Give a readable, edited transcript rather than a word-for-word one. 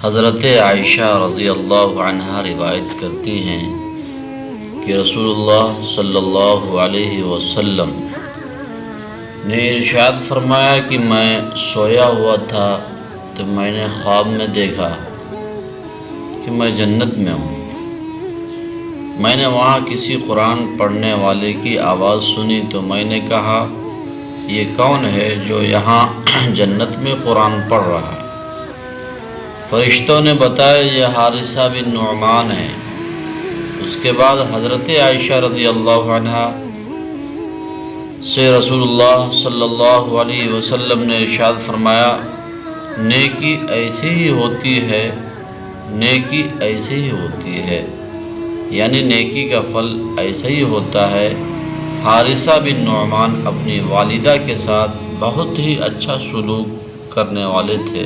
हज़रत आयशा रज़ियल्लाहु अन्हा रिवायत करती हैं कि रसूलुल्लाह सल्लल्लाहु अलैहि वसल्लम ने इरशाद फरमाया कि मैं सोया हुआ था तो मैंने ख्वाब में देखा कि मैं जन्नत में हूँ। मैंने वहाँ किसी कुरान पढ़ने वाले की आवाज़ सुनी तो मैंने कहा, ये कौन है जो यहाँ जन्नत में कुरान पढ़ रहा है? फरिश्तों ने बताया, यह हारिसा बिन नुअमान है। उसके बाद हज़रत आयशा रज़ियल्लाहु अन्हा से रसूलुल्लाह सल्लल्लाहु अलैहि वसल्लम ने इरशाद फरमाया, नेकी ऐसी ही होती है, नेकी ऐसे ही होती है, यानी नेकी का फल ऐसा ही होता है। हारिसा बिन नुअमान अपनी वालिदा के साथ बहुत ही अच्छा सलूक करने वाले थे।